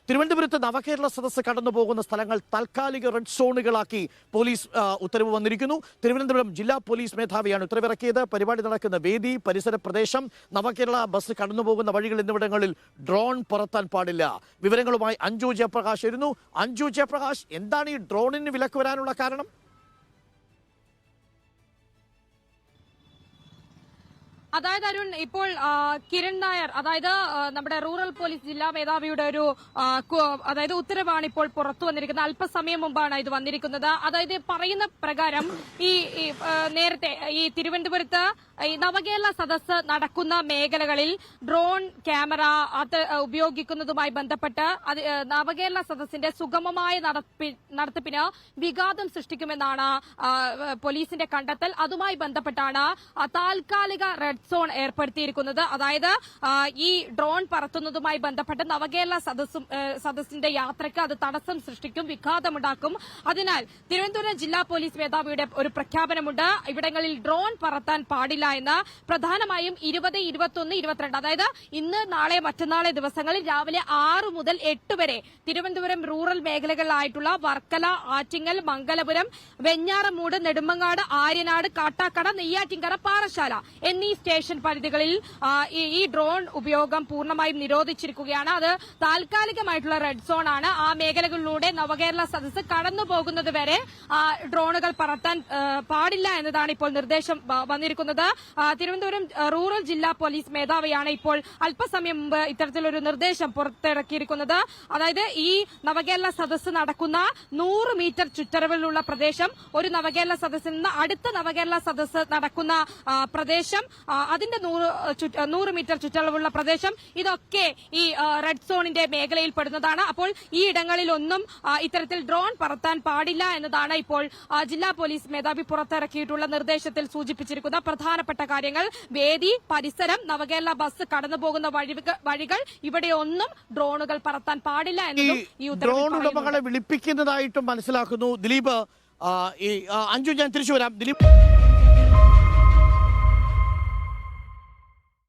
തിരുവനന്തപുരത്ത് നവകേരള സദസ്സ് കടന്നു പോകുന്ന സ്ഥലങ്ങൾ താൽക്കാലിക റെഡ് സോണുകളാക്കി പോലീസ് ഉത്തരവ് വന്നിരിക്കുന്നു. തിരുവനന്തപുരം ജില്ലാ പോലീസ് മേധാവിയാണ് ഉത്തരവിറക്കിയത്. പരിപാടി നടക്കുന്ന വേദി, പരിസര പ്രദേശം, നവകേരള ബസ് കടന്നു പോകുന്ന വഴികൾ എന്നിവിടങ്ങളിൽ ഡ്രോൺ പറത്താൻ പാടില്ല. വിവരങ്ങളുമായി അഞ്ജു ജയപ്രകാശ് ആയിരുന്നു. അഞ്ജു ജയപ്രകാശ്, എന്താണ് ഈ ഡ്രോണിന് വിലക്ക് വരാനുള്ള കാരണം? അതായത് അരുൺ, ഇപ്പോൾ കിരൺ നായർ, അതായത് നമ്മുടെ റൂറൽ പോലീസ് ജില്ലാ മേധാവിയുടെ ഒരു ഉത്തരവാണ് ഇപ്പോൾ പുറത്തു വന്നിരിക്കുന്നത്. അല്പസമയം മുമ്പാണ് ഇത് വന്നിരിക്കുന്നത്. അതായത് പറയുന്ന പ്രകാരം ഈ നേരത്തെ ഈ തിരുവനന്തപുരത്ത് ഈ നവകേരള സദസ്സ് നടക്കുന്ന മേഖലകളിൽ ഡ്രോൺ ക്യാമറ അത് ഉപയോഗിക്കുന്നതുമായി ബന്ധപ്പെട്ട് നവകേരള സദസ്സിന്റെ സുഗമമായ നടത്തിപ്പിന് വിഘാതം സൃഷ്ടിക്കുമെന്നാണ് പോലീസിന്റെ കണ്ടെത്തൽ. അതുമായി ബന്ധപ്പെട്ടാണ് താൽക്കാലിക റെഡ് സോൺ ഏർപ്പെടുത്തിയിരിക്കുന്നത്. അതായത് ഈ ഡ്രോൺ പറത്തുന്നതുമായി ബന്ധപ്പെട്ട് നവകേരള സദസ്സിന്റെ യാത്രയ്ക്ക് അത് തടസ്സം സൃഷ്ടിക്കും, വിഘാതമുണ്ടാക്കും. അതിനാൽ തിരുവനന്തപുരം ജില്ലാ പോലീസ് മേധാവിയുടെ ഒരു പ്രഖ്യാപനമുണ്ട്. ഇവിടങ്ങളിൽ ഡ്രോൺ പറത്താൻ പാടില്ല എന്ന്. പ്രധാനമായും 20, 21, 22, അതായത് ഇന്ന്, നാളെ, മറ്റന്നാളെ ദിവസങ്ങളിൽ രാവിലെ 6 മുതൽ 8 വരെ തിരുവനന്തപുരം റൂറൽ മേഖലകളിലായിട്ടുള്ള വർക്കല, ആറ്റിങ്ങൽ, മംഗലപുരം, വെഞ്ഞാറമൂട്, നെടുമങ്ങാട്, ആര്യനാട്, കാട്ടാക്കട, നെയ്യാറ്റിൻകര, പാറശാല എന്നീ സ്റ്റേഷൻ പരിധികളിൽ ഈ ഡ്രോൺ ഉപയോഗം പൂർണ്ണമായും നിരോധിച്ചിരിക്കുകയാണ്. അത് താൽക്കാലികമായിട്ടുള്ള റെഡ് സോൺ ആണ്. ആ മേഖലകളിലൂടെ നവകേരള സദസ്സ് കടന്നു പോകുന്നത് വരെ ഡ്രോണുകൾ പറത്താൻ പാടില്ല എന്നതാണ് ഇപ്പോൾ നിർദ്ദേശം വന്നിരിക്കുന്നത്. തിരുവനന്തപുരം റൂറൽ ജില്ലാ പോലീസ് മേധാവിയാണ് ഇപ്പോൾ അല്പസമയം മുമ്പ് ഇത്തരത്തിലൊരു നിർദ്ദേശം പുറത്തിറക്കിയിരിക്കുന്നത്. അതായത് ഈ നവകേരള സദസ്സ് നടക്കുന്ന 100 മീറ്റർ ചുറ്റളവിലുള്ള പ്രദേശം, ഒരു നവകേരള സദസ്സിൽ നിന്ന് അടുത്ത നവകേരള സദസ്സ് നടക്കുന്ന പ്രദേശം, അതിന്റെ 100 മീറ്റർ ചുറ്റളവുള്ള പ്രദേശം, ഇതൊക്കെ ഈ റെഡ് സോണിന്റെ മേഖലയിൽ പെടുന്നതാണ്. അപ്പോൾ ഈ ഇടങ്ങളിലൊന്നും ഇത്തരത്തിൽ ഡ്രോൺ പറത്താൻ പാടില്ല എന്നതാണ് ഇപ്പോൾ ജില്ലാ പോലീസ് മേധാവി പുറത്തിറക്കിയിട്ടുള്ള നിർദ്ദേശത്തിൽ സൂചിപ്പിച്ചിരിക്കുന്ന പ്രധാനപ്പെട്ട കാര്യങ്ങൾ. വേദി, പരിസരം, നവകേരള ബസ് കടന്നു പോകുന്ന വഴികൾ, ഇവിടെയൊന്നും ഡ്രോണുകൾ പറത്താൻ പാടില്ല എന്നതും ഈ ഡ്രോൺ ഉടമകളെ വിളിപ്പിക്കുന്നതായിട്ടും മനസ്സിലാക്കുന്നു. ദിലീപ്, അഞ്ജു, ഞാൻ തിരിച്ചു വരാം. ദിലീപ്.